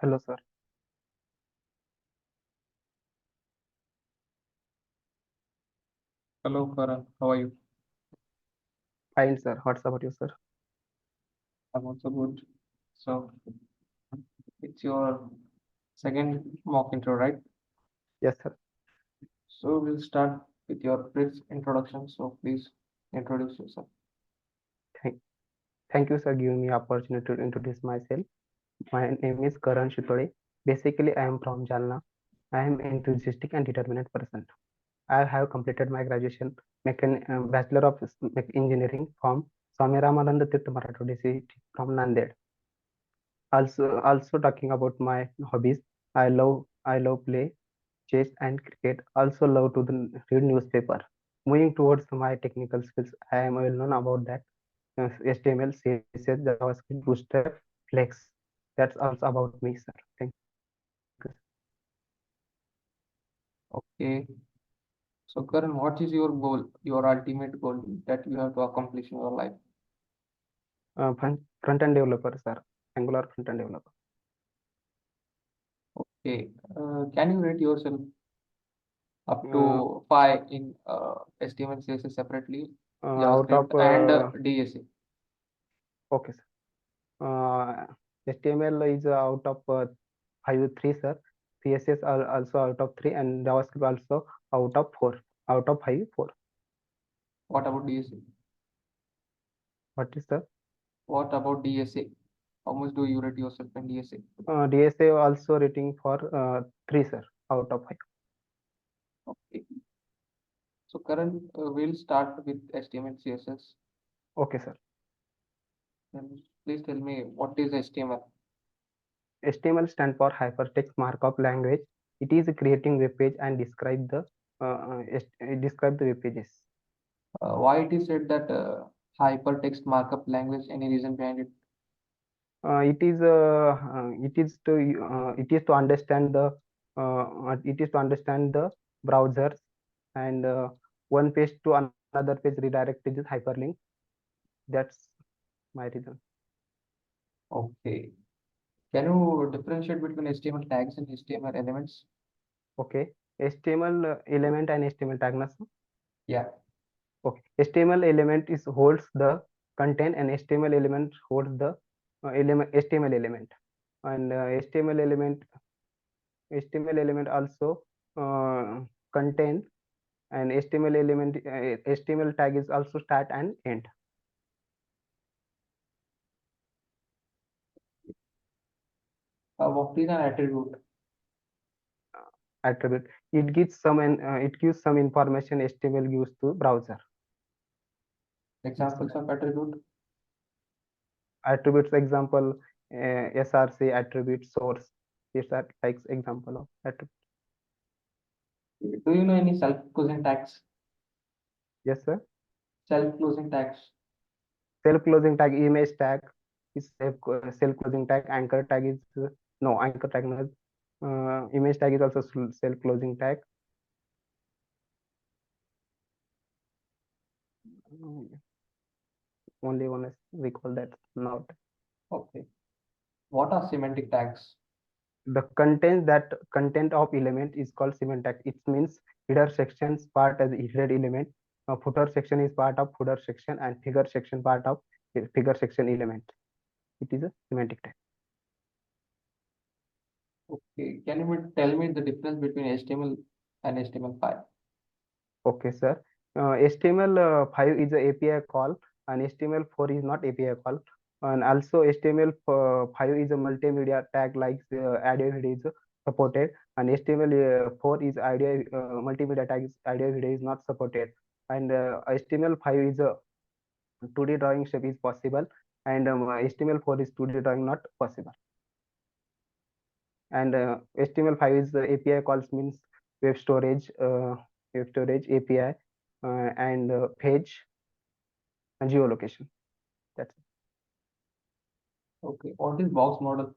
Hello, sir. Hello, Karan. How are you? Fine, sir. What's about you, sir? I'm also good. So, it's your second mock intro, right? Yes, sir. So, we'll start with your brief introduction. So, please introduce yourself. Thank, thank you, sir, giving me opportunity to introduce myself. My name is Karans. Basically, I am from Jalna. I am enthusiastic and determined person. I have completed my graduation Bachelor of Engineering from Swami Ramananda Tirth Marathwadi City from Nanded. Also talking about my hobbies, I love play chess and cricket. Also love to read newspaper. Moving towards my technical skills, I am well known about that HTML, CSS, JavaScript, Bootstrap, Flex. That's also about me, sir. Thank you. Okay. So, Karan, what is your goal, your ultimate goal that you have to accomplish in your life? Front-end developer, sir. Angular front-end developer. Okay. Can you rate yourself up Uh, to 5 in HTML, CSS separately, Out of JavaScript, and DSA? okay, sir. HTML is out of 3, sir. CSS are also out of 3, and JavaScript also out of 4. Out of 5, 4. What about DSA? What is the What about DSA? How much do you rate yourself in DSA? DSA also rating for 3, sir. Out of 5. Okay. So Karan, we'll start with HTML, CSS. Okay, sir. Then please tell me what is HTML? HTML stand for Hypertext Markup Language. It is creating web page and describe the web pages. Why it is said that hypertext markup language? Any reason behind it? It is to understand the browsers, and one page to another page redirect is hyperlink. That's my reason. Okay. Can you differentiate between HTML tags and HTML elements? Okay, HTML element and HTML tag na, sir? Yeah. Okay, HTML element is holds the content, and HTML element holds the HTML element, and HTML element also contain, and HTML tag is also start and end What is an attribute? attribute. It gives some information HTML gives to browser. Examples of attribute? Attributes example, src attribute source. These are like example of attribute. Do you know any self-closing tags? Yes, sir. Self-closing tags. Self closing tag, image tag is self closing tag. Anchor tag is no anchor tag no. Image tag is also self closing tag. Only one is we call that not. Okay. What are semantic tags? The content of element is called semantic. It means header sections part as header element. Footer section is part of footer section, and figure section part of figure section element. It is a semantic tag. Okay. Can you tell me the difference between HTML and HTML5? Okay, sir. HTML5 is a API call, and HTML4 is not API call. And also HTML5 is a multimedia tag like audio video is supported, and HTML4 is audio multimedia tag is audio video is not supported. And HTML5 is a 2D drawing shape is possible, and HTML4 is 2D drawing not possible. And HTML5 is the API calls means web storage, API, and page and geolocation. That's it. Okay. What is box model?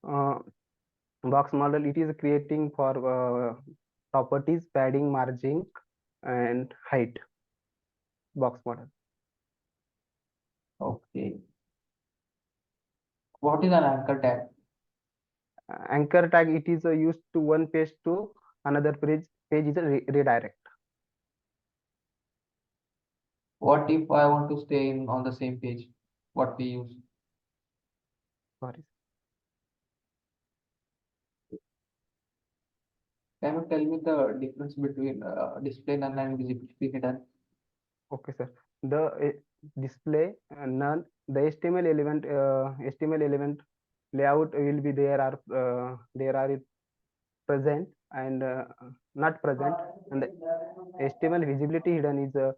Uh, Box model, it is creating for properties, padding, margin, and height. Box model. Okay. What is an anchor tag? Anchor tag, it is used to one page to another page is a redirect. What if I want to stay in on the same page? What we use? Sorry. Can you tell me the difference between display none and visibility hidden? Okay, sir. The display none, the HTML element layout will be there are it present and not present, and the HTML visibility hidden is the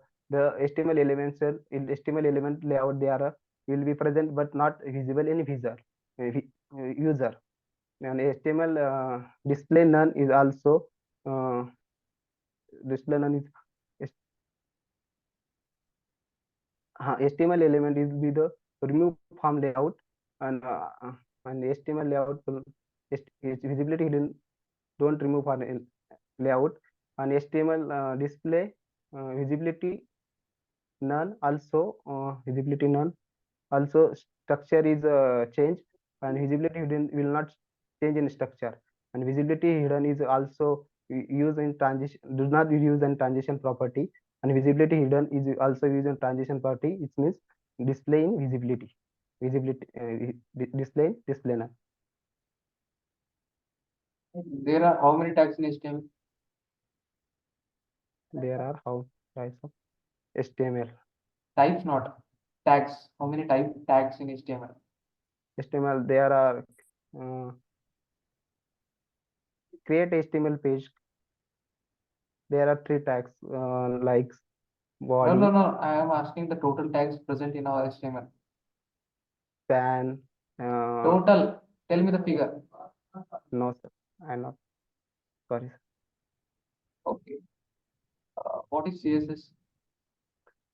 HTML elements in HTML element layout they are will be present but not visible in user. And HTML display none is also uh, display none is HTML element is be the remove from layout, and HTML layout will visibility hidden don't remove from layout, and HTML display visibility none also visibility none also structure is changed, and visibility hidden will not change in structure, and visibility hidden is also used in transition, do not use in transition property, and visibility hidden is also used in transition property, it means display in visibility display none. There are how many tags in HTML? There are how types of HTML. Types, not tags. How many tags in HTML? HTML there are create HTML page, there are three tags like No, no, body, no. I am asking the total tags present in our HTML. span. Total. Tell me the figure. No, sir. I'm not. Sorry, sir. Okay. What is CSS?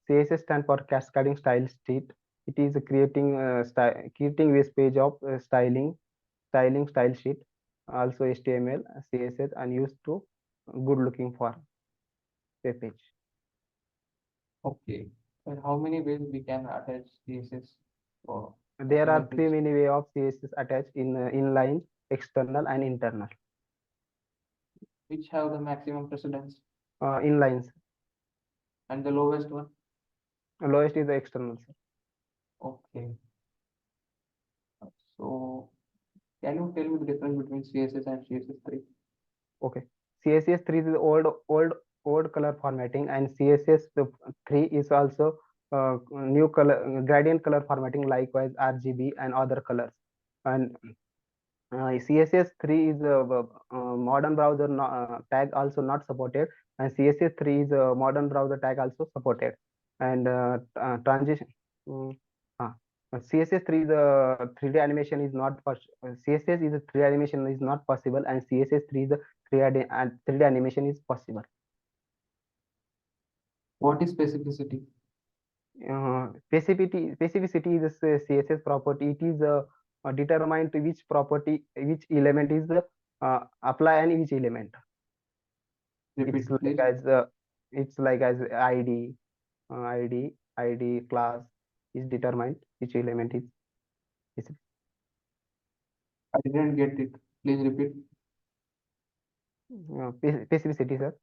CSS stand for Cascading Style Sheet. It is creating this page of styling style sheet. Also HTML, CSS, and used to good looking for a page. Okay. And how many ways we can attach CSS for There HTML are three page? many way of CSS attached in inline, external, and internal. Which have the maximum precedence Inlines. and the lowest one? Lowest is the external, sir. Okay. So can you tell me the difference between CSS and CSS3? Okay. CSS 3 is the old color formatting, and CSS 3 is also new color gradient color formatting, likewise RGB and other colors. And CSS 3 is modern browser tag also not supported, and CSS 3 is modern browser tag also supported. And transition. mm, uh, CSS 3 the 3D animation is not CSS is a 3D animation is not possible, and CSS 3 is the 3D animation is possible. What is specificity? Specificity is a CSS property. It is determined to which property, which element is apply and which element. It's Repeat, like please. as ID, ID class is determined which element is specific. I didn't get it. Please repeat. Specificity, sir.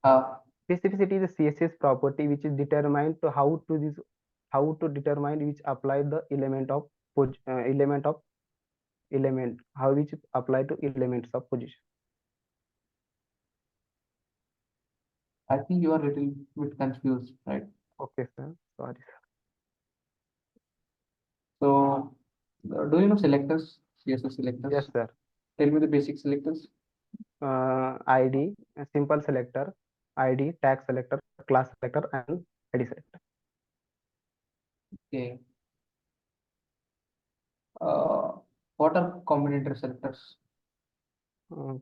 Uh, Specificity is a CSS property which is determined to how to determine which apply the element of element how which apply to elements of position. I think you are a little bit confused, right? Okay, sir. Sorry, sir. So, do you know selectors? CSS Yes, selectors. sir. Tell me the basic selectors. ID, a simple selector, ID, tag selector, class selector, and ID selector. Okay. Uh, what are combinator selectors? Uh,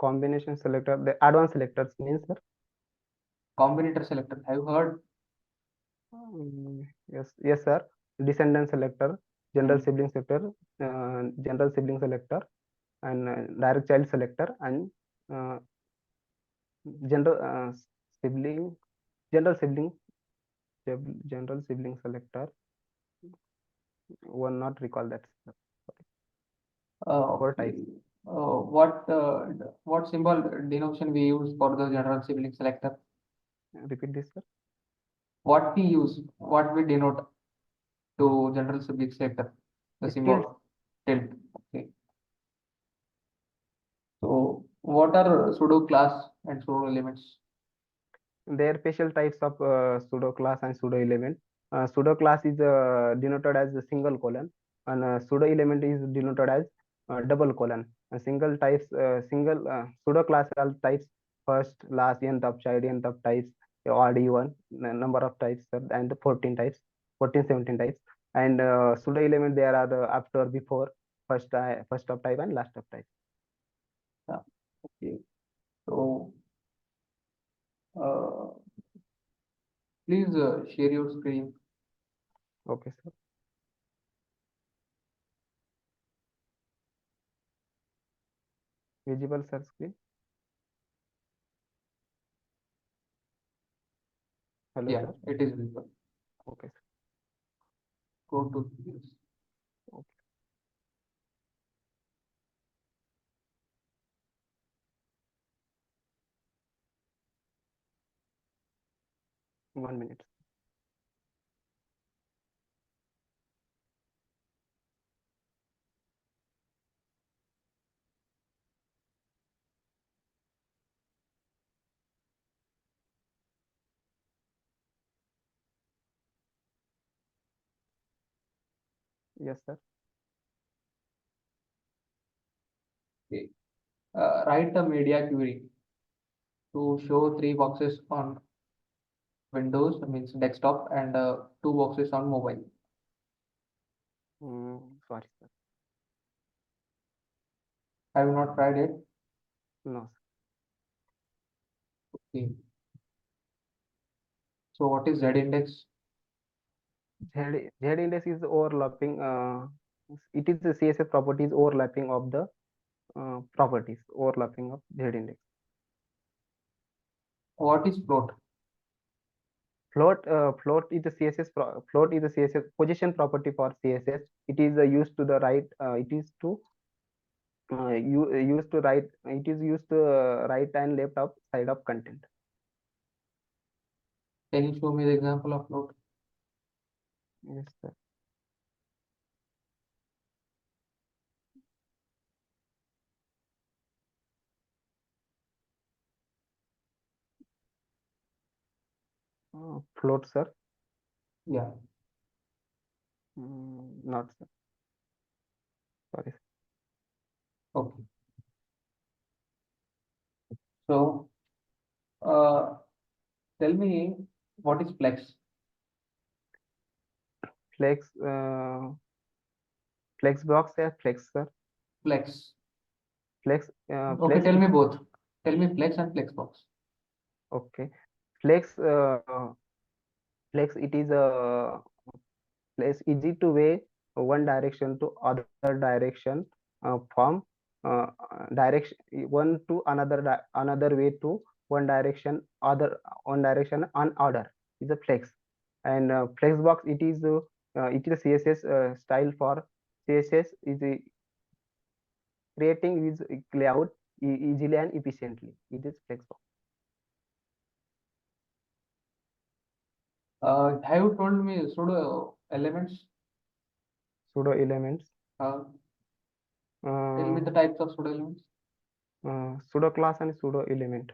Combination selector, the advanced selectors means, sir. Combinator selector. Have you heard? Yes, yes, sir. Descendant selector, Hmm. general sibling selector, and direct child selector, and uh, general sibling, general sibling, general sibling selector. One not recall that. Sir. 4 types. Okay. What symbol denotation we use for the general sibling selector? Repeat this, sir. What we use, what we denote to general sibling selector? The Still, symbol tilt. Okay. So what are pseudo class and pseudo elements? there are special types of pseudo class and pseudo element. Pseudo class is denoted as a single colon, and pseudo element is denoted as double colon. Single pseudo class are types first, last, nth of child, nth of types, odd, even, number of types, and the 14 types, 14, 17 types. And pseudo element there are the after, before, first of type and last of type. Yeah. Okay. So uh, please share your screen. Okay, sir. Visible, sir, screen. Hello, Yeah, sir. it is visible. Okay, sir. Go to this. Okay. 1 minute. Yes, sir. Okay. Write a media query to show three boxes on Windows, means desktop, and two boxes on mobile. Sorry, sir. Have you not tried it? No, Okay. So what is Z index? sir. Z index is overlapping. It is the CSS properties overlapping of the properties overlapping of Z index. What is float? Float is the CSS position property for CSS. It is used to the right. It is to used to right. It is used to right and left of side of content. Can you show me the example of float? Yes, sir. Float, sir. Yeah. Not, sir. Sorry, sir. Okay. So uh, tell me what is flex? Flex. Flex box, yeah, flex, sir. Flex. Flex, Okay, flex. tell It me both. Tell me flex and flexbox. okay. Flex, flex. It is a place easy to way one direction to other direction from direction one to another another way to one direction other one direction on order is a flex. And flex box, it is a CSS style for CSS is creating is layout easily and efficiently. It is flex box. Have you told me pseudo elements? Pseudo elements. Uh, Tell me uh, the types of pseudo elements. Pseudo class and pseudo element.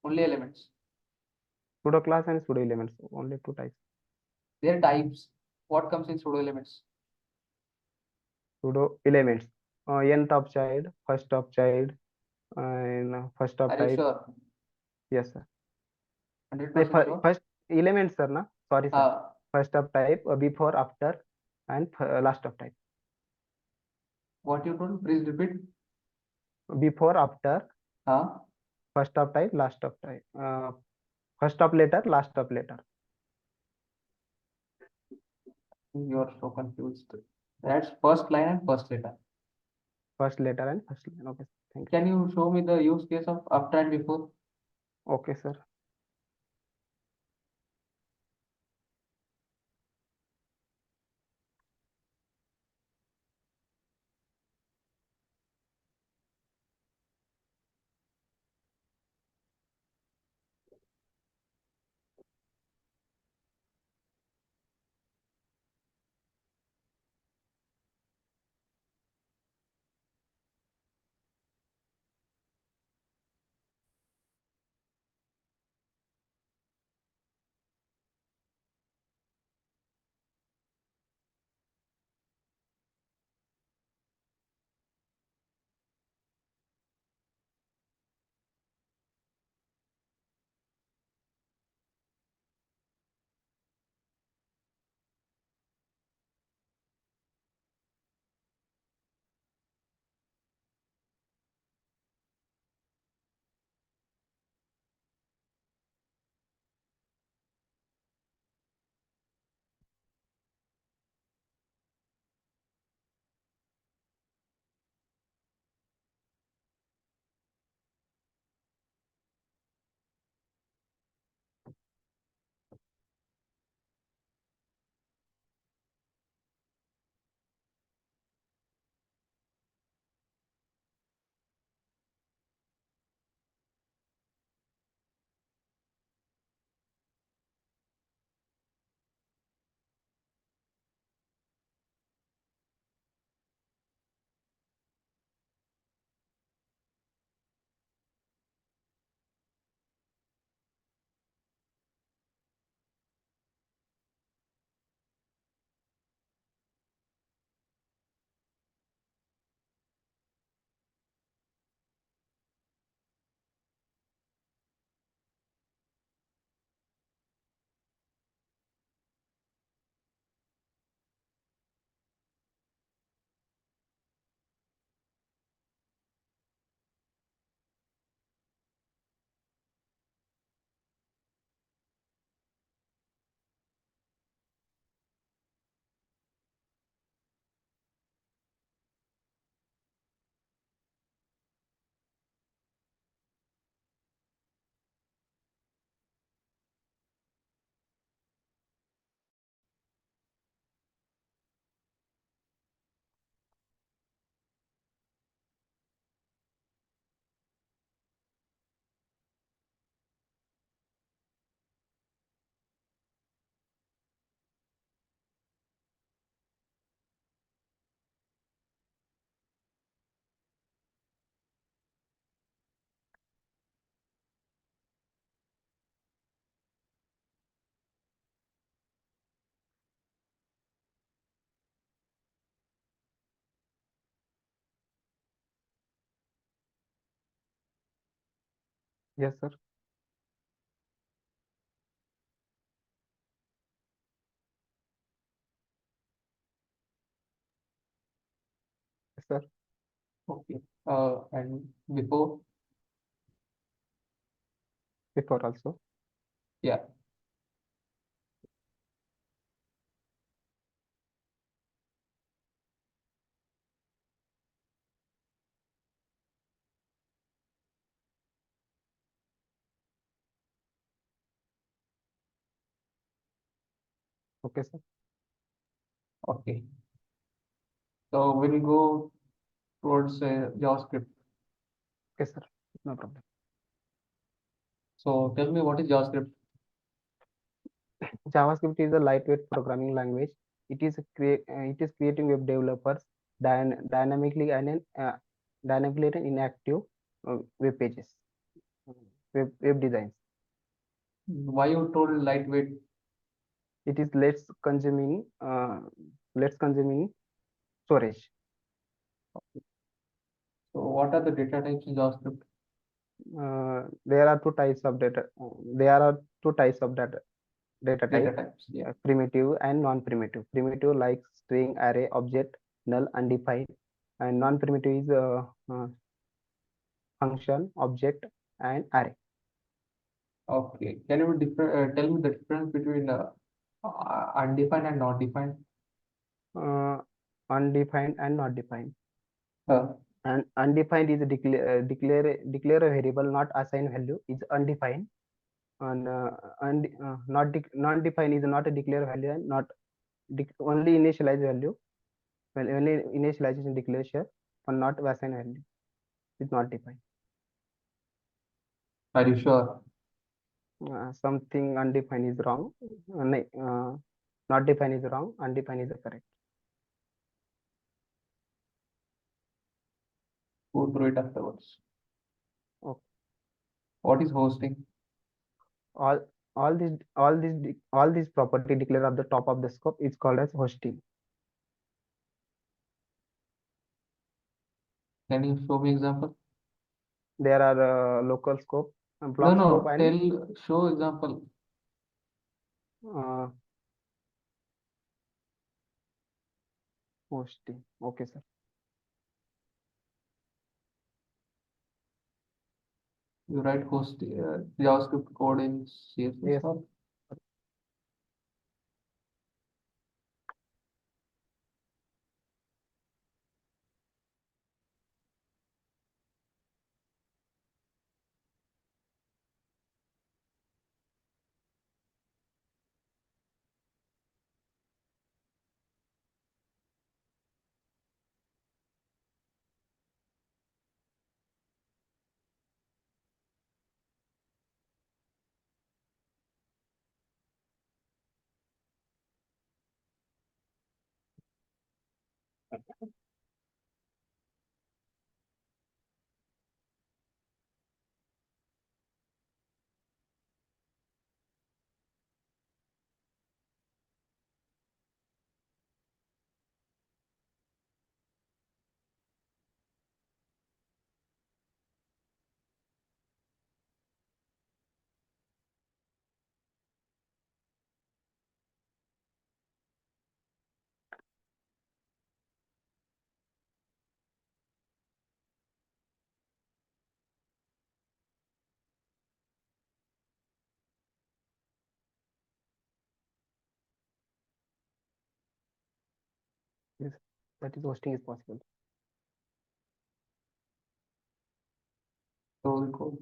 Only elements. Pseudo class and pseudo elements, only two types. Their types. What comes in pseudo elements? Pseudo elements, nth of child, first of child, and first of Are you type. sure? Yes, sir. The 100% sure? first elements, sir, na, sorry, sir. Uh, First of type, before, after, and last of type. what you told? Please repeat. Before, after, Uh, first of type, last of type. First of letter, last of letter. you are so confused. That's first line and first letter. First letter and first line. Okay, thank you. Can you show me the use case of after and before? Okay, sir. Yes, sir. Yes, sir. Okay. And before, Before also. yeah. Okay, sir. Okay. So we'll go towards JavaScript. Okay, sir. No problem. So tell me what is JavaScript? JavaScript is a lightweight programming language. It is creating web developers dynamically dynamically and inactive web pages, web designs. Why you told lightweight? It is less consuming storage. So what are the data types in JavaScript? There are two types of data. There are two types of data Data type: types, yeah. primitive and non-primitive. Primitive like string, array, object, null, undefined, and non-primitive is function, object, and array. Okay. Can you tell me the difference between undefined and not defined? Uh, Undefined and not defined. Uh, And undefined is a declare a variable, not assign value. Is undefined, and non-defined is not a declare value and not only initialize value. Well, only initialization declaration, but not assign value. Is not defined. are you sure? Something undefined is wrong. Not defined is wrong. Undefined is correct. Go through it afterwards. Okay. What is hosting? All all these property declared at the top of the scope is called as hosting. Can you show me example? There are local scope, No, block scope, no. and Show example. uh, hosting. Okay, sir. You write host JavaScript code in CSS Yes. or Yes. That is hosting is possible. show the code?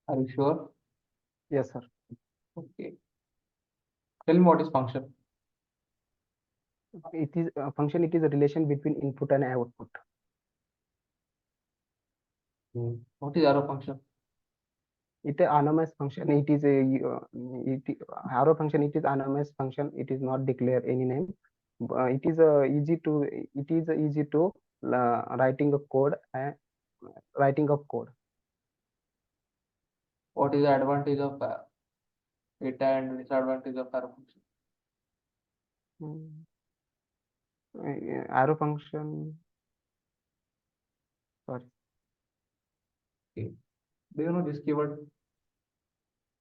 Are you sure? Yes, sir. Okay. Tell me what is function. It is a function. It is a relation between input and output. What is arrow function? It is anonymous function. It is a arrow function. It is anonymous function. It is not declare any name. It is easy to writing a code and writing of code. What is the advantage of it and disadvantage of arrow function? Mm. Arrow function. Sorry. Okay. Do you know this keyword?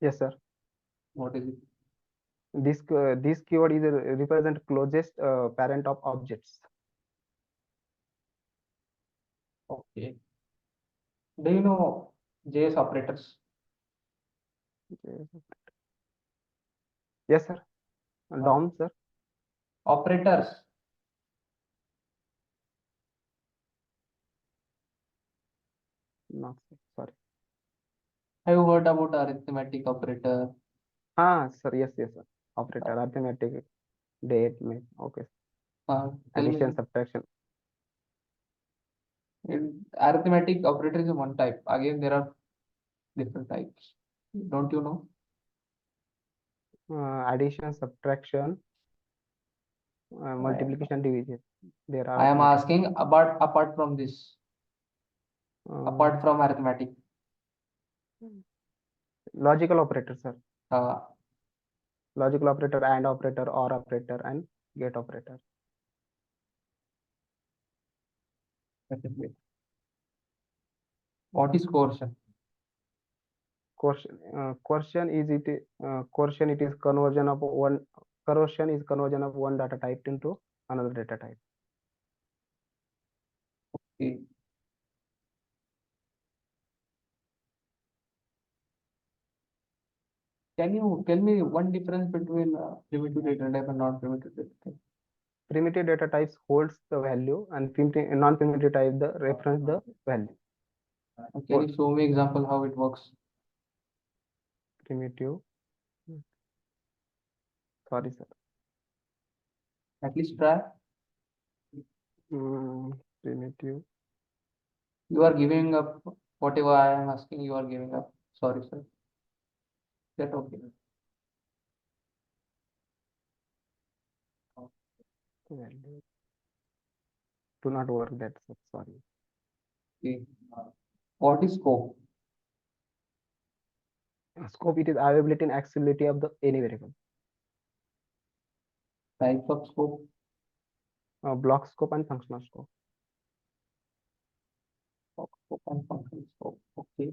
Yes, sir. What is it? This keyword is represent closest parent of objects. Okay. Do you know JS operators? Yes, sir. Uh, DOM, sir. operators. No, sir. Sorry. Have you heard about arithmetic operator? Sir. Yes, yes, sir. Operator, arithmetic, date, make. Okay. Tell Addition, me. subtraction. Arithmetic operator is one type. Again, there are different types. Don't you know? Addition, subtraction, I, multiplication, division. There are I am arithmetic. asking about apart from this, Uh, apart from arithmetic. Logical operator, sir. Uh, Logical operator, and operator, or operator, and get operator. what is coercion? Quotient is it quotient it is conversion of one corrosion is conversion of one data type into another data type. Okay. Can you tell me one difference between primitive data type and non-primitive data type? Primitive data types holds the value and non-primitive type the reference the value. Can you show me example how it works? Primitive, sorry, sir. At least try. Primitive. You are giving up whatever I am asking. You are giving up. Sorry, sir. That okay. Value do not work that, sir. Sorry. Okay. What is scope? Scope it is availability and accessibility of the any variable. Types of scope? Block scope and functional scope. Scope and function scope. Okay.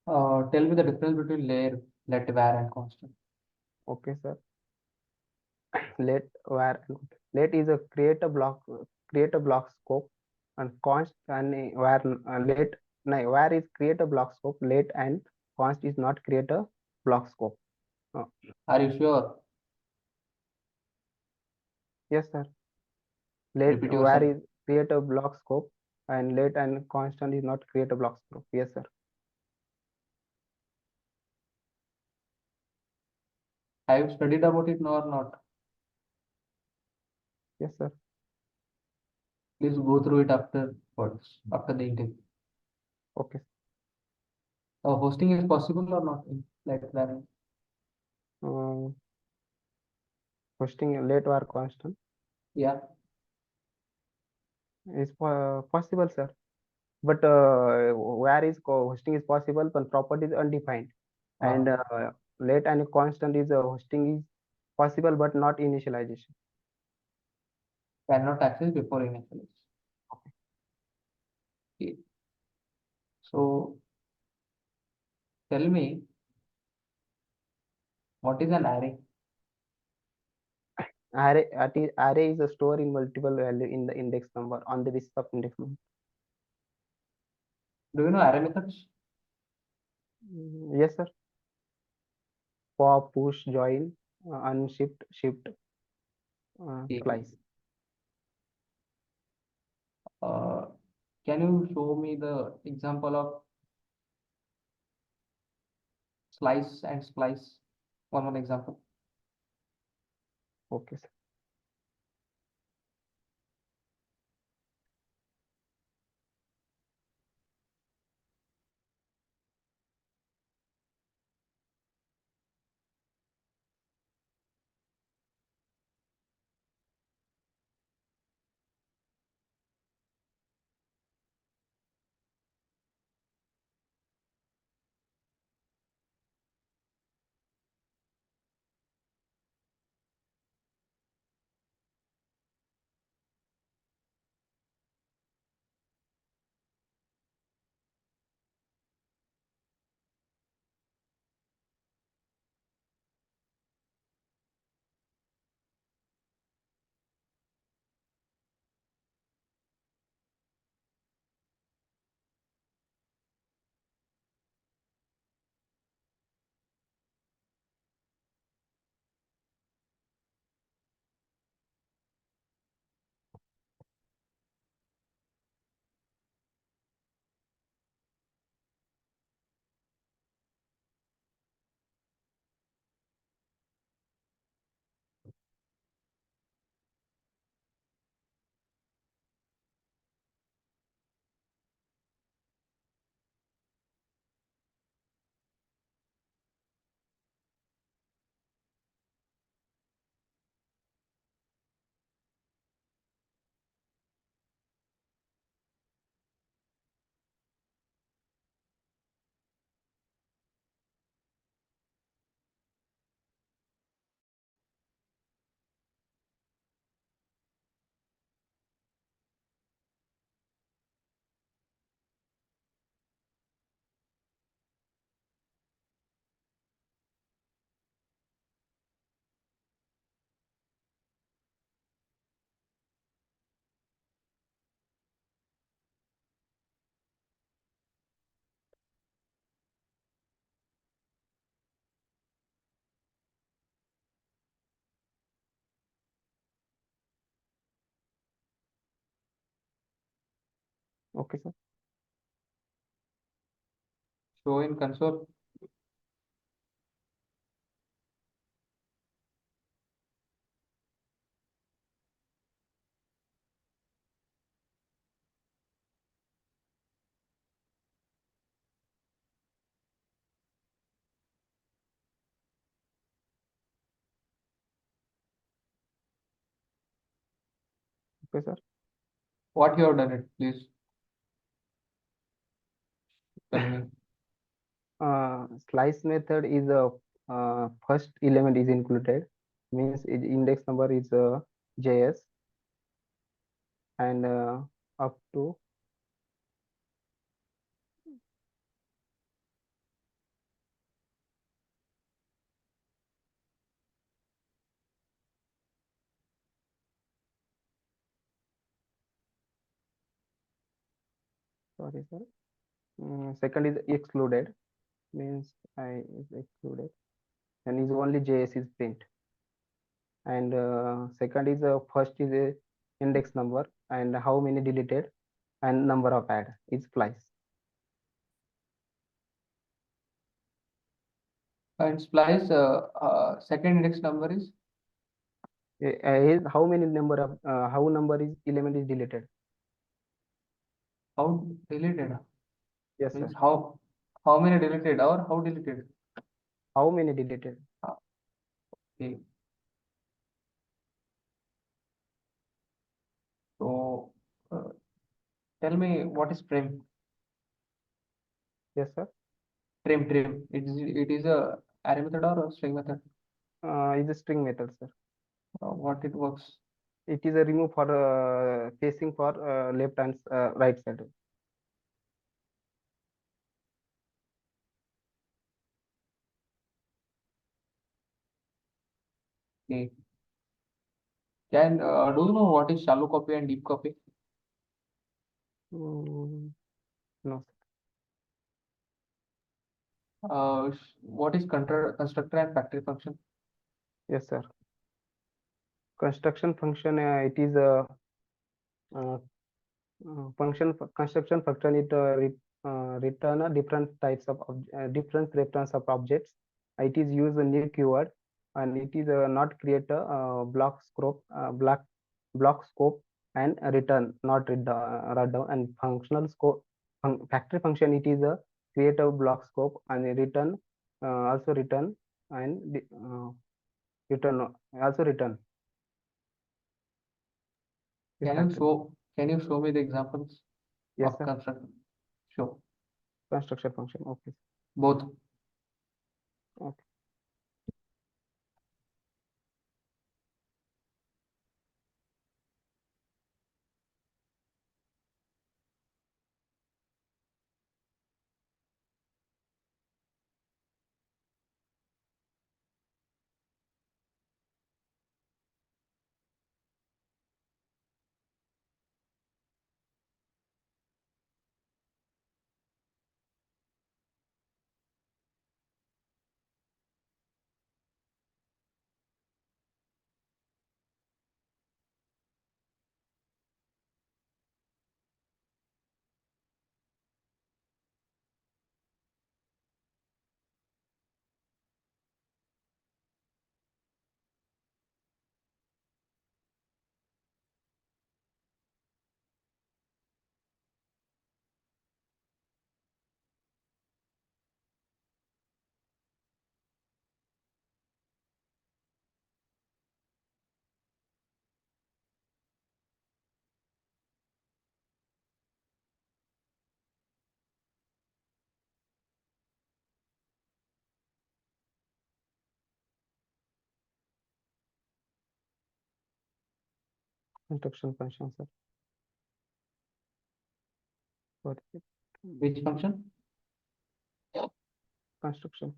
Tell me the difference between layer, let, var, and constant. Okay, sir. Let is a create a block scope, and const and where let no, where is create a block scope, let and const is not create a block scope. uh, Are you sure? yes, sir. Let Repeat where yourself. is create a block scope, and let and constant is not create a block scope. Yes, sir. Have you studied about it or not? Yes, sir. Please go through it afterwards, after the interview. Okay. Hosting is possible or not in let, var? um, Hosting let where constant Yeah. is possible, sir, but where is hosting is possible but property is undefined, and Uh, let and constant is hosting is possible but not initialization. cannot access before initialization. Okay. So tell me, what is an array? Array is a store in multiple value in the index number on the list of index number. Do you know array methods? Yes, sir. Pop, push, join, unshift, shift, Okay. slice. Uh, can you show me the example of slice and splice? One example. Okay, sir. Okay, sir. Show in console. Okay, sir. What you have done it, please tell me. Slice method is a first element is included, means index number is JS, and up to, sorry, sir. Second is excluded, means I is excluded, and is only JS is print. And second is first is a index number and how many deleted and number of add is splice. And splice second index number is Is how many number of how number is element is deleted. how deleted. Yes, Means sir. how many deleted or how deleted. How many deleted? Okay. So uh, tell me what is trim. Yes, sir. Trim. It is a array method or a string method. Is a string method, sir. What it works. It is a remove for facing for left and right side. Okay. Do you know what is shallow copy and deep copy? Mm, no, sir. What is constructor and factory function? Yes, sir. Construction function. It is a uh, construction function. It return a different types of different reference of objects. It is use a new keyword, and it is not create a block scope and return not read down, and functional scope factory function. It is a create a block scope and a return also return and return also return is Can you factory. show can you show me the examples Yes, of sir. construction? Show Construction function. Okay. both. Okay. Construction function, sir. What is it? Which function? Construction.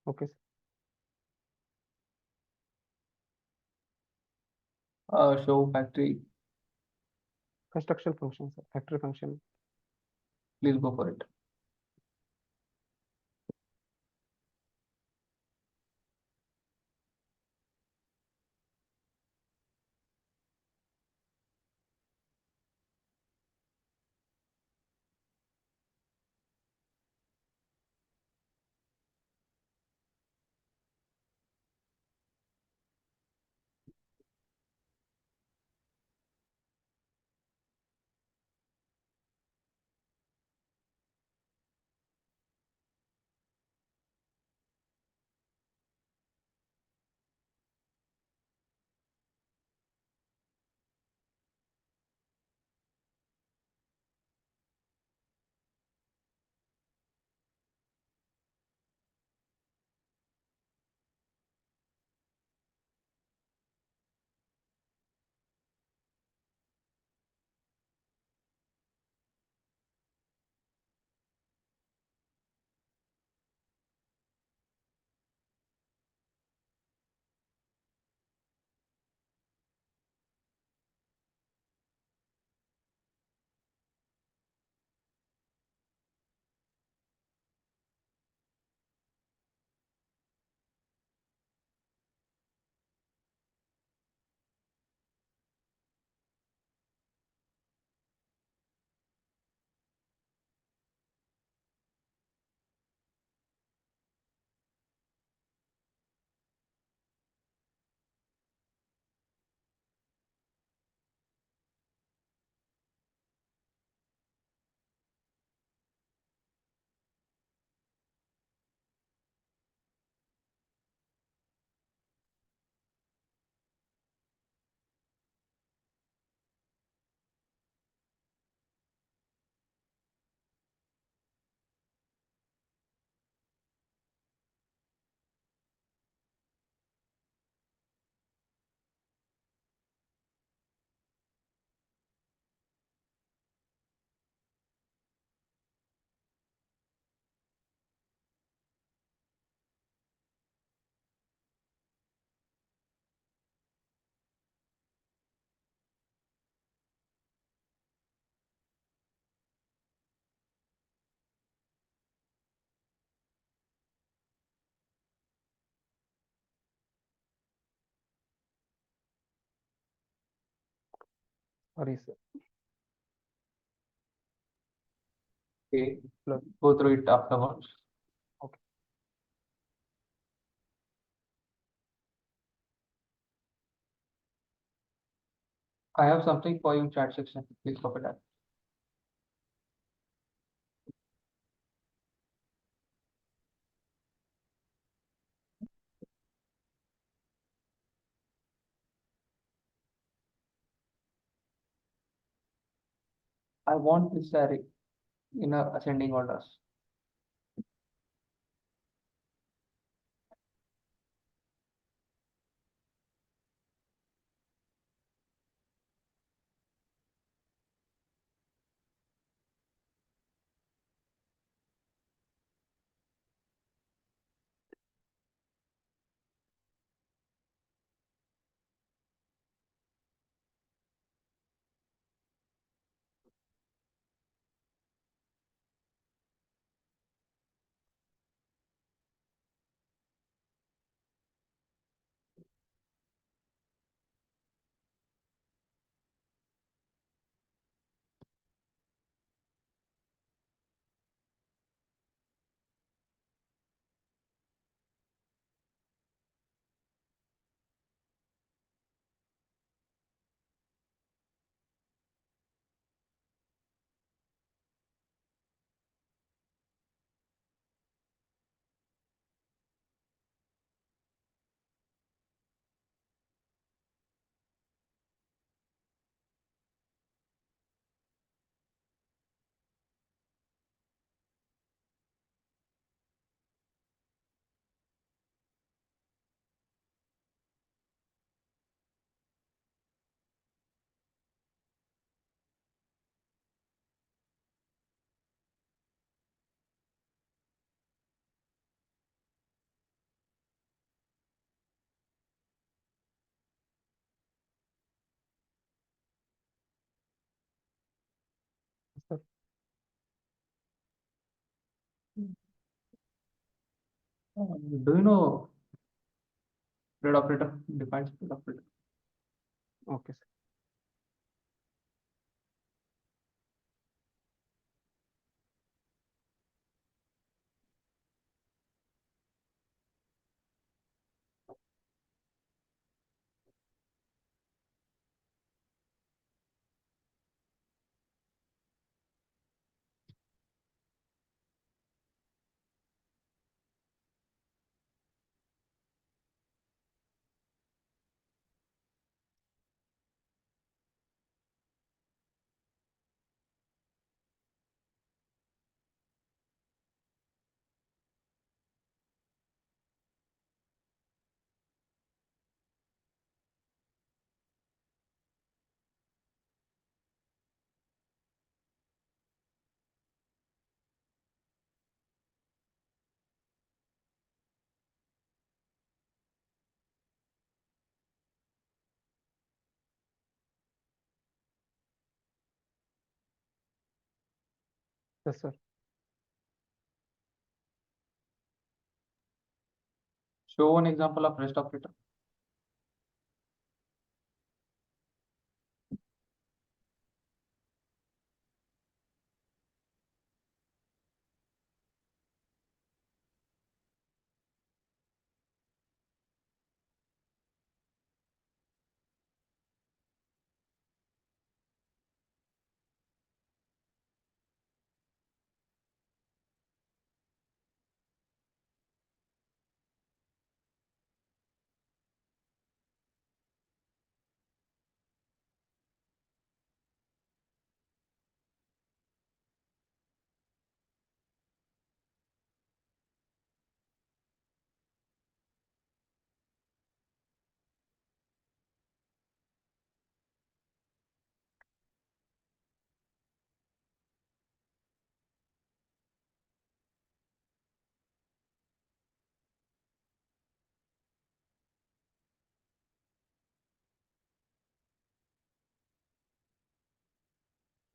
Okay, sir. Show factory. Construction function, sir. Factory function. Please go for it. Sorry, sir. Okay. Hello. Go through it afterwards. Okay. I have something for you in chat section. Please copy that. I want this array in a ascending orders. sir. Do you know spread operator? Define spread operator. Okay, sir. Yes, sir. Show one example of rest operator.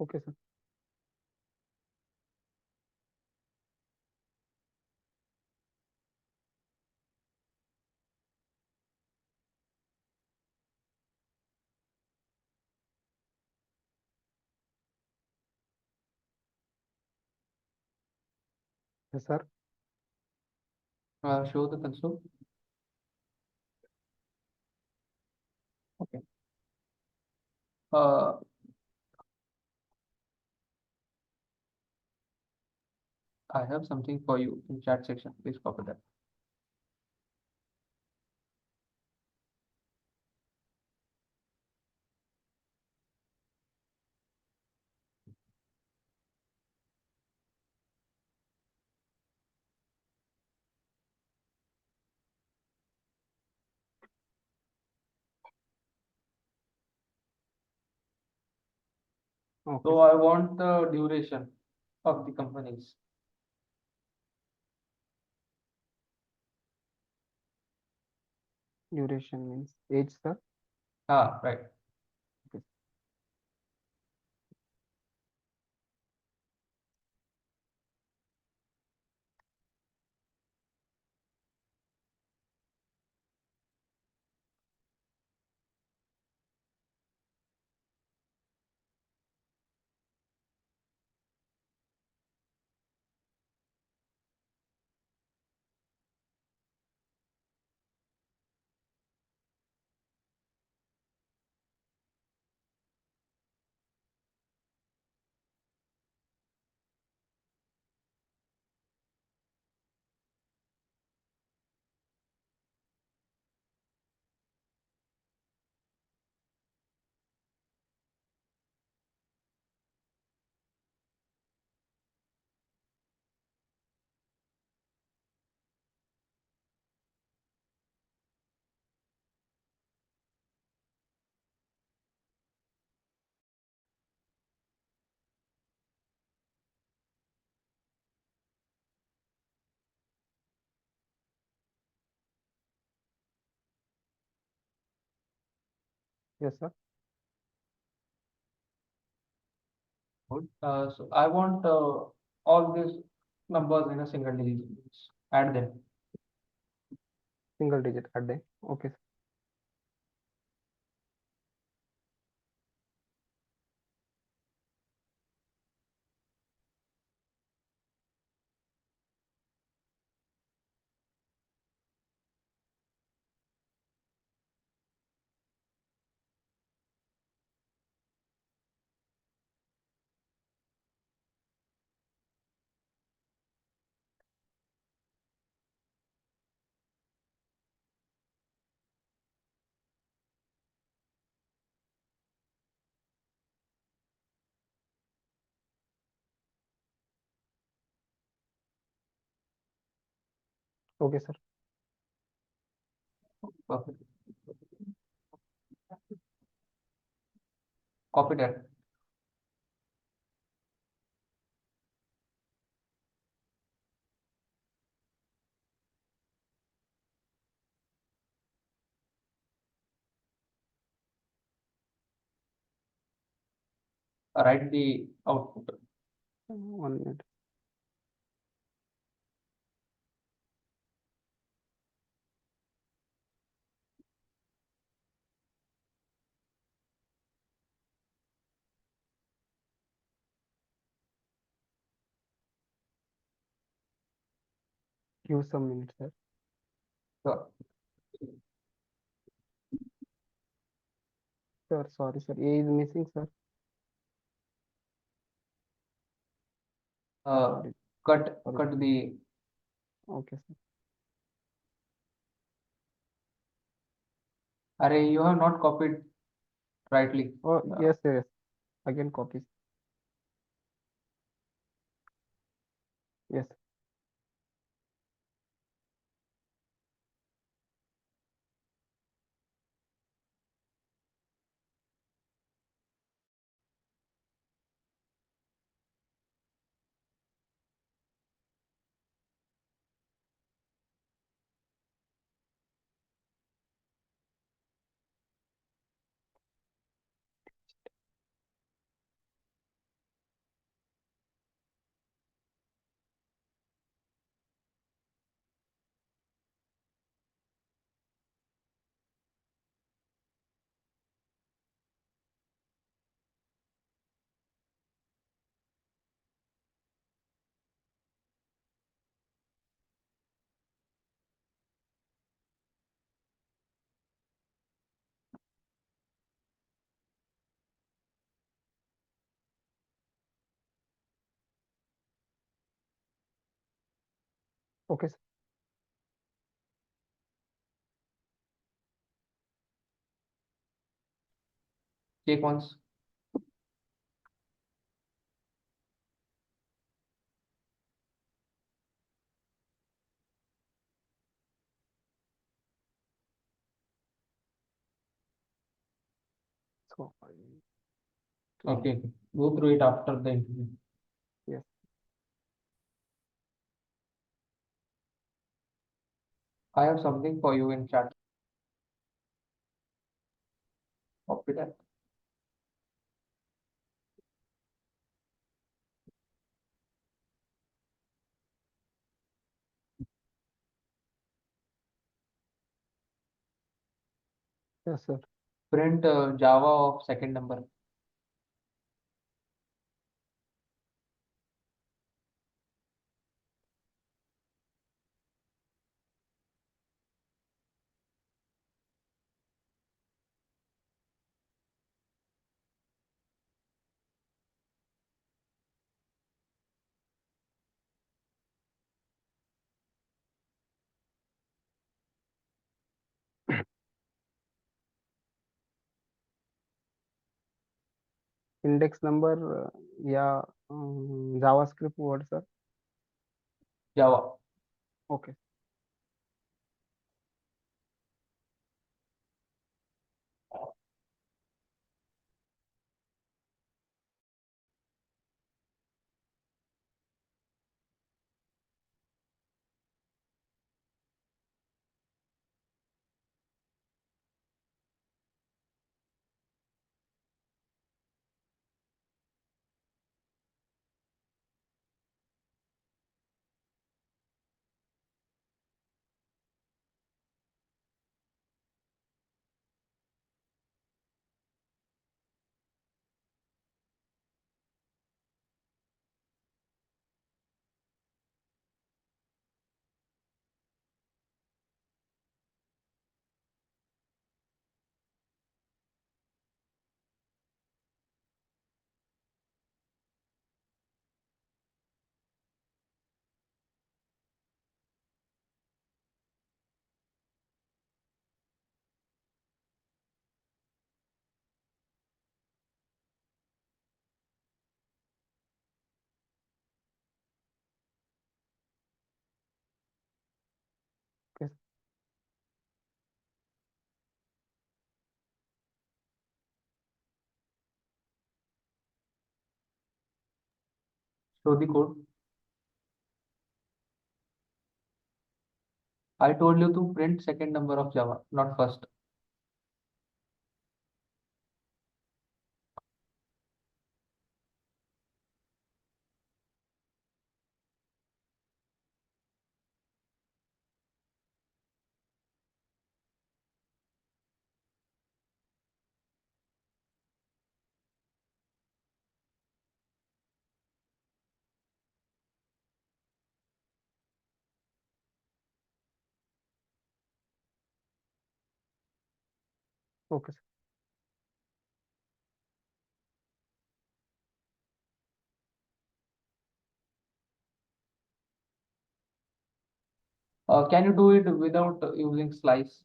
Okay, sir. Yes, sir. Show the console. Okay. Uh, I have something for you in chat section. Please copy that. Okay, So sir. I want the duration of the companies. Duration means age, sir. Ah, right. Okay. Yes, sir. Good. So I want all these numbers in a single digit. Add them. Single digit a day. Okay, sir. Okay, sir. Perfect. Copy that. Write the output. 1 minute. Give some minutes, sir. Sure. Sir, sorry, sir. A is missing, sir. Uh, Sorry, cut sorry. cut the. Okay, sir. Array, you have not copied rightly. Oh, Uh, yes, sir. Yes. Again, copy. Yes. Okay, sir. Check once. So, Okay. Go through it after the interview. yes. I have something for you in chat. Copy that. Yes, sir. Print Java of second number. Index number, yeah, JavaScript word, sir. Java. Okay. Okay. Show the code. I told you to print second number of Java, not first. Okay, sir. Can you do it without using slice?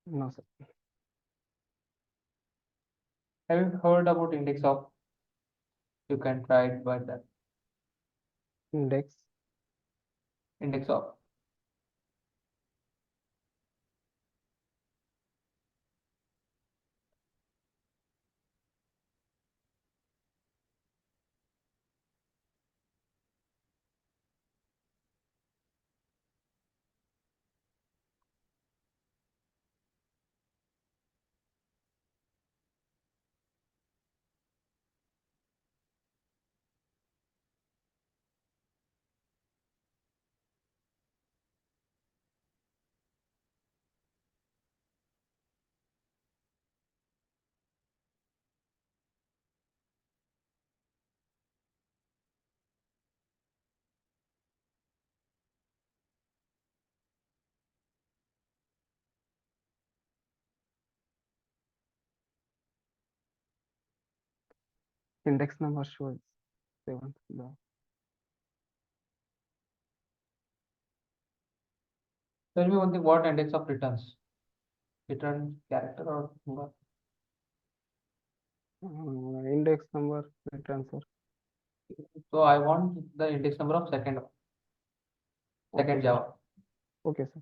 No, sir. Have you heard about index of? You can try it by that. Index. Index of. Index number shows 7. No. Tell me one thing, what index of returns? Return character or number? Index number return, sir. So I want the index number of Okay, second sir. Java. Okay, sir.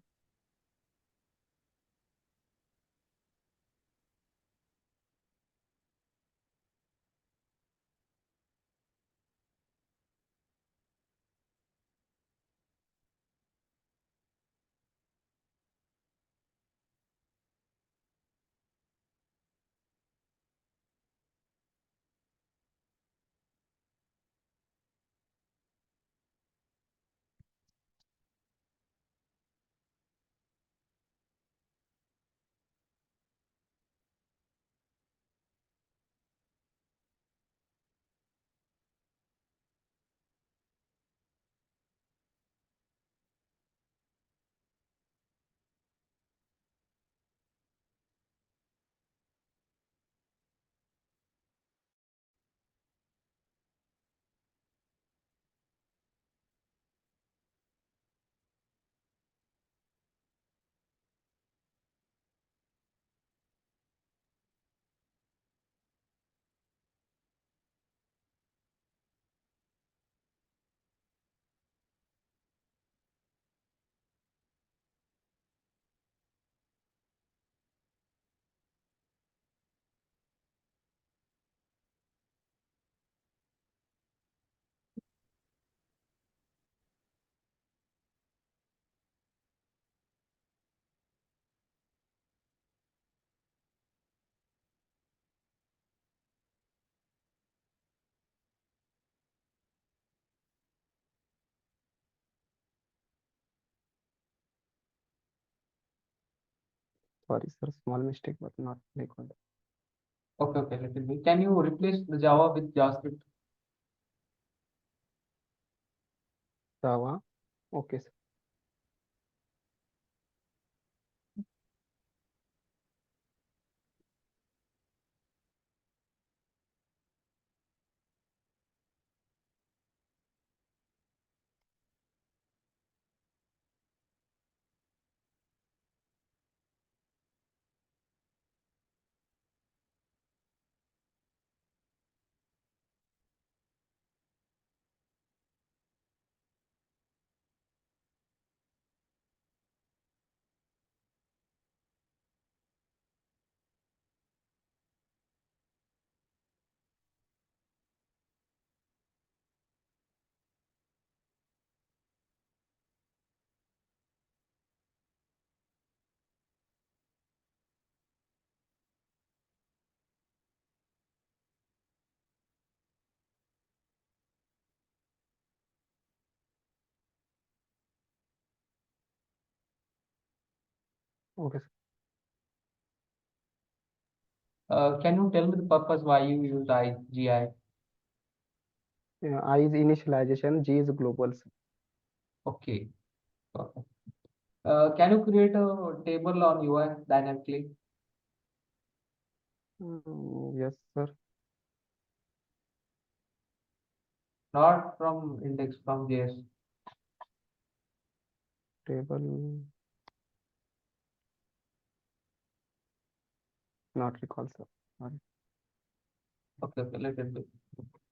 Sorry, sir. Small mistake, but not record. Okay, let it be. Can you replace the Java with JavaScript? Java. Okay, sir. Okay, sir. Can you tell me the purpose why you use IGI? I is initialization, G is global, sir. Okay. Okay. Can you create a table on UI dynamically, Yes, sir. not from index, from JS? Table, not recall, sir. Sorry. Okay, okay, let it be.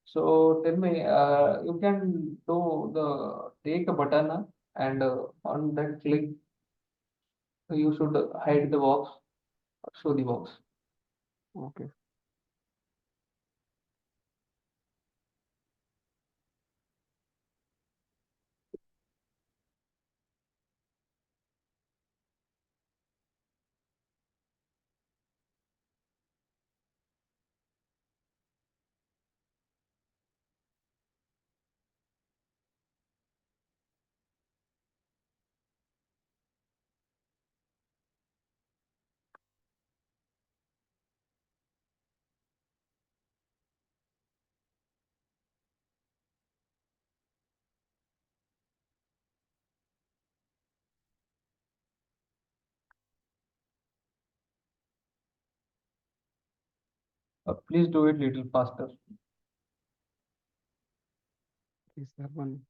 So tell me, you can do the take a button and on that click, you should hide the box or show the box. Okay. Please do it little faster. Is there one?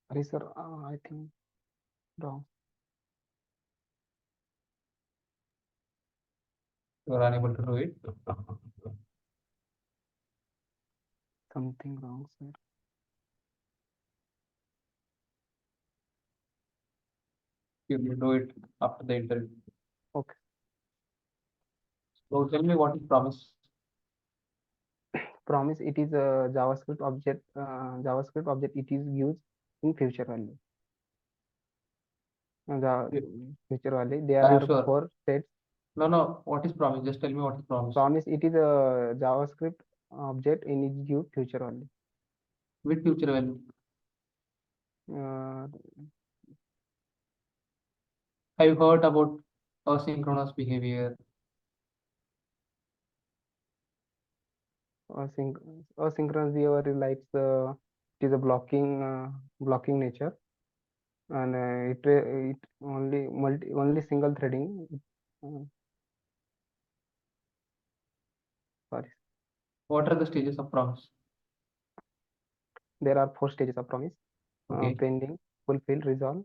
Sorry, sir. I think wrong. You are unable to do it. Something wrong, sir. You will do it after the interview. Okay. So tell me what is promise. Promise, it is a JavaScript object. JavaScript object, it is used in future value. The You- future value. There Are you are sure? four states. No, no. What is promise? Just tell me what is promise. Promise, it is a JavaScript object in its use future value. With future value. Uh, Have you heard about asynchronous behavior? asynchronous behavior is like it is a blocking nature, and it only single threading. Uh, Sorry, What are the stages of promise? there are four stages of promise: Okay. pending, fulfill, resolve,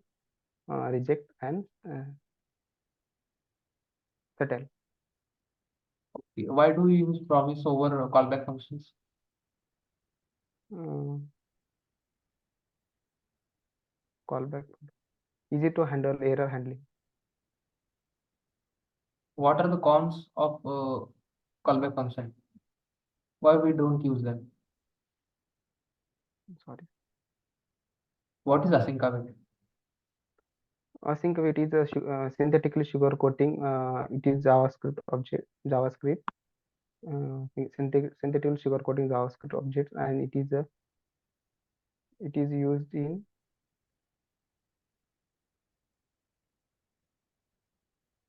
reject, and settle. Why do we use promise over callback functions? Uh, Callback, easy to handle error handling. What are the cons of callback function? Why we don't use them? Sorry, What is async await? async await is a synthetically sugar coating. It is JavaScript object. JavaScript synthetic sugar coating JavaScript objects, and it is used in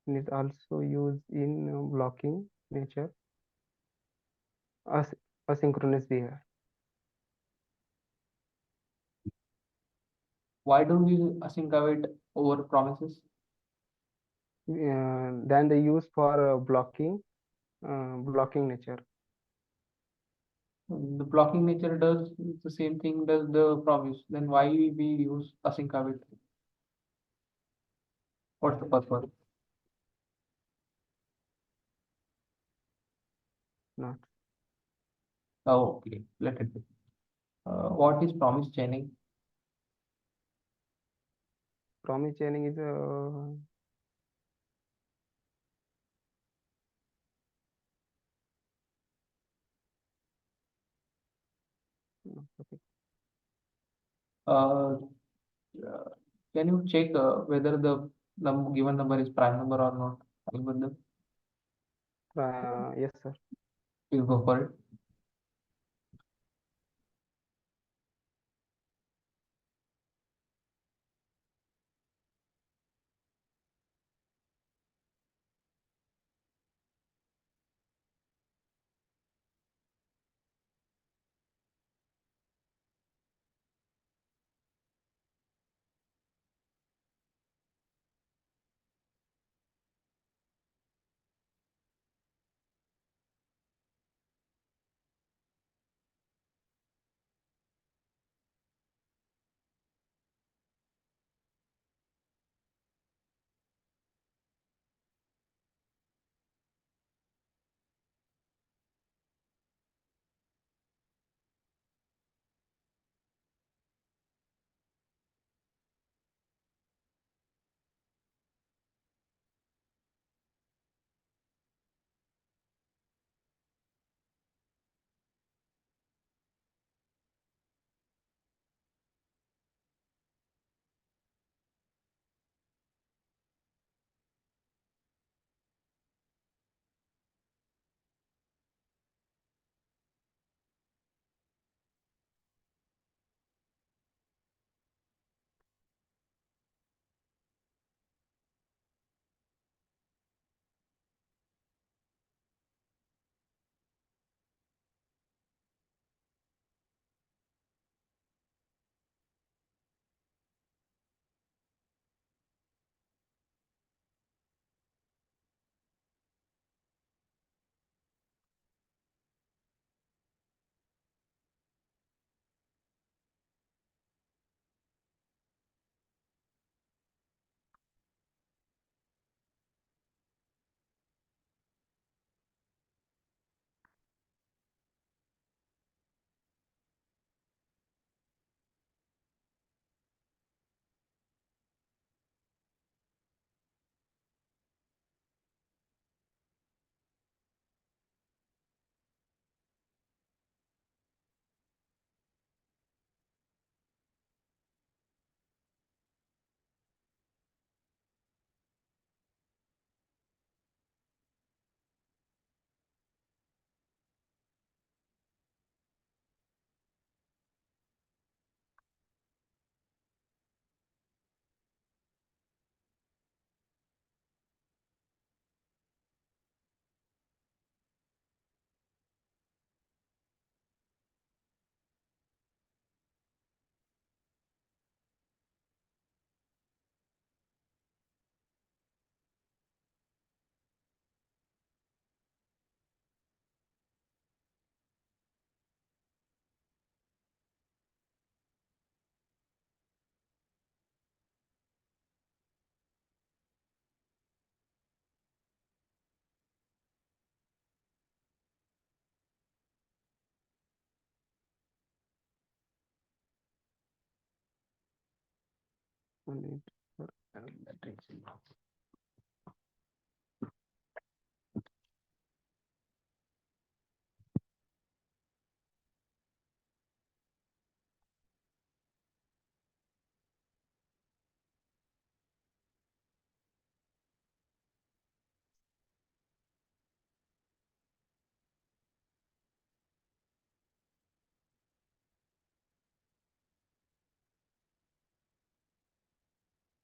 and is also used in blocking nature as asynchronous behavior. Why don't we use async await over promises? Then they use for blocking nature. The blocking nature does the same thing does the promise. Then why we use async await? What's the purpose? Not Oh, okay. Let it be. What is promise chaining? promise chaining is okay. Uh, uh, can you check whether the given number is prime number or not? Algorithm, Yes, sir. please go for it. Need for matrix.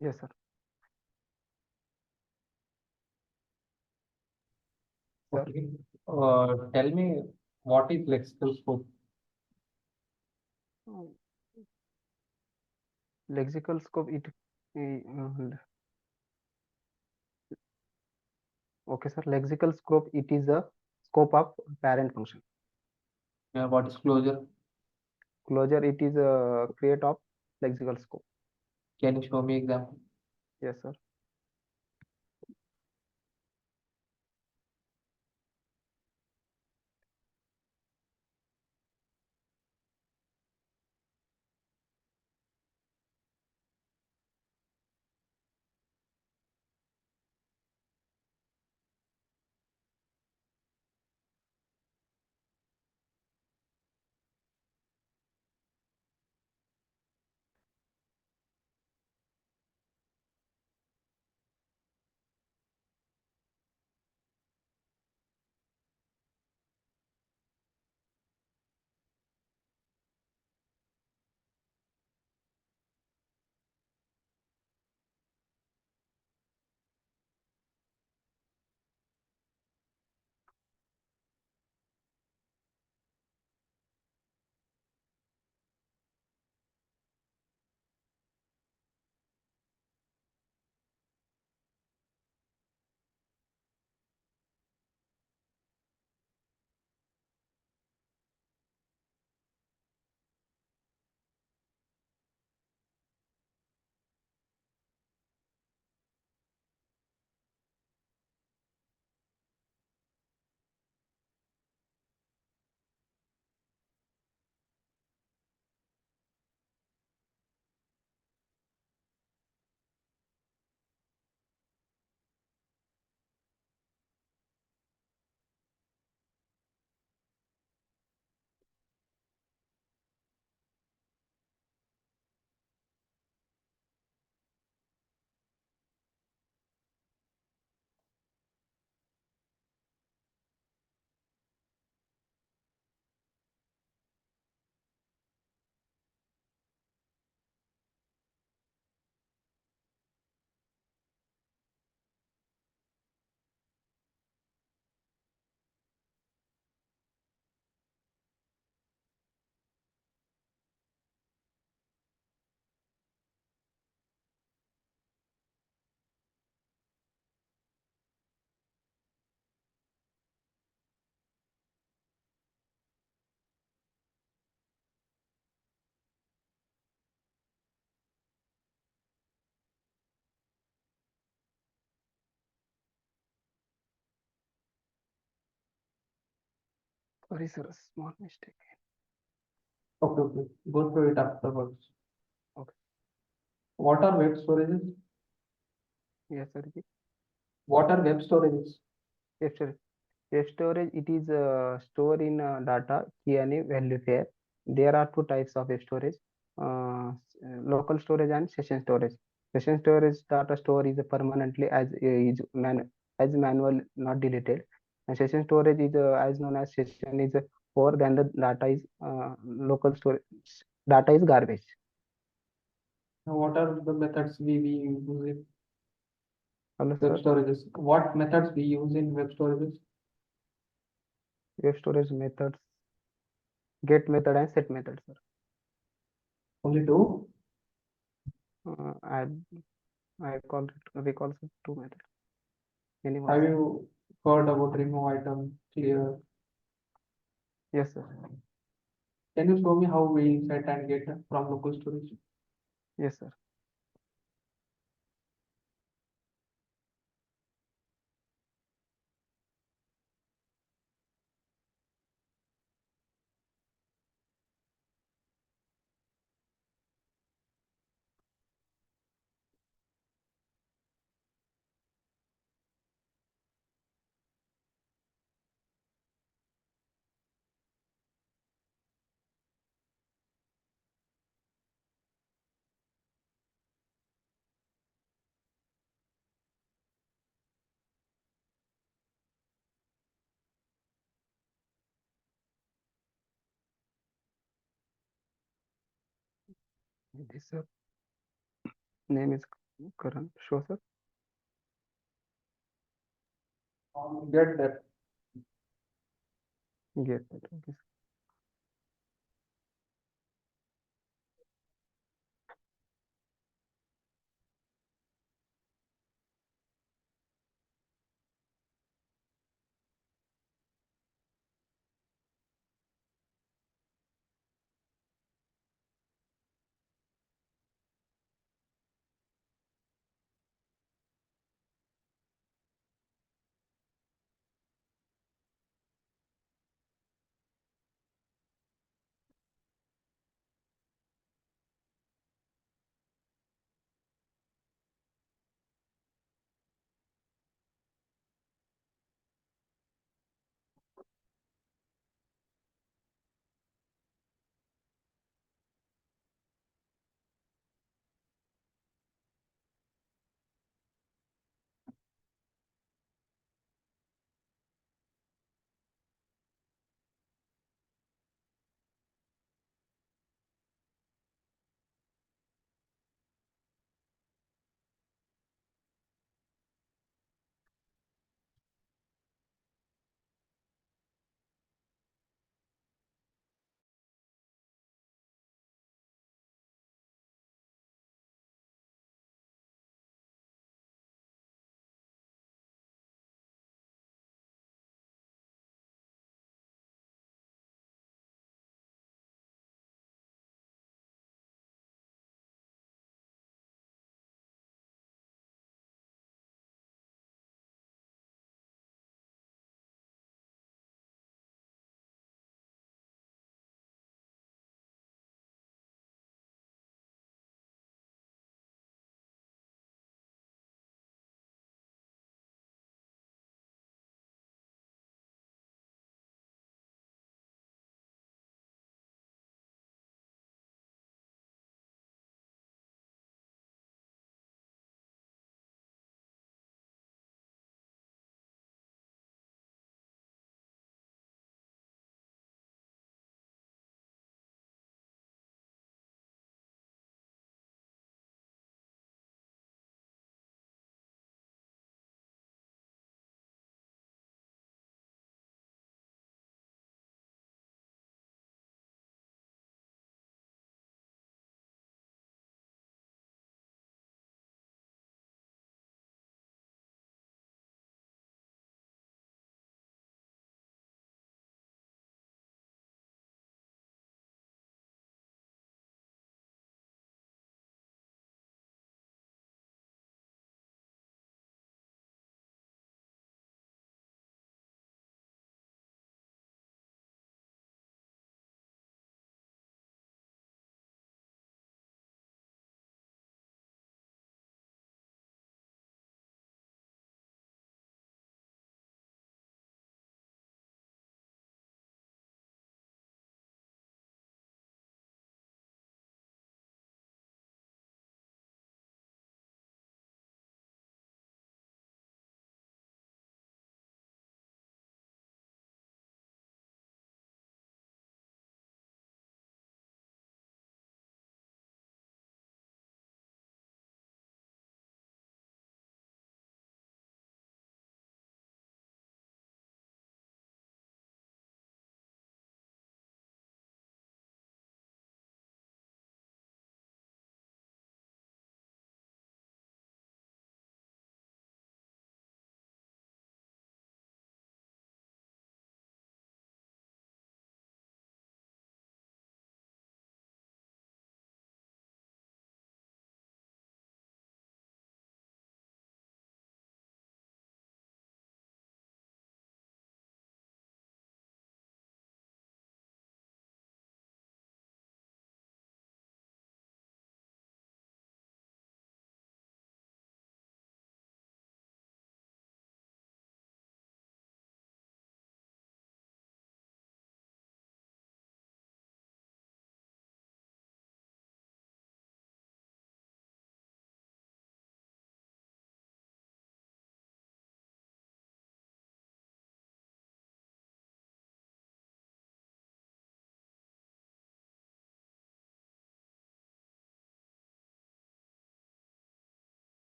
Yes, sir. Sir, Okay. Tell me what is lexical scope? uh, lexical scope. Okay, sir. Lexical scope. It is a scope of parent function. What is closure? Closure. It is a create of lexical scope. Can you show me example? Yes, sir. Sorry, sir. Small mistake. Okay, okay. Go through it afterwards. Okay. What are web storages? Yes, sir. What are web storages? Yes, sir. Web storage, it is store in data key and value pair. There are two types of web storage, local storage and session storage. Session storage data store is permanently as manual, not deleted. And session storage is as known as session is more than the data is local storage. Data is garbage. Now, what are the methods we use in Hello, web sir. storages? What methods we use in web storages? Web storage methods, get method and set method, sir. Only two. Add, I call it, we call it two methods. Many more, Have sir. you heard about remove item, clear? Yes, sir. Can you show me how we set and get from local storage? Yes, sir. This name is Karan. Show sir. Get that. Yes. Okay.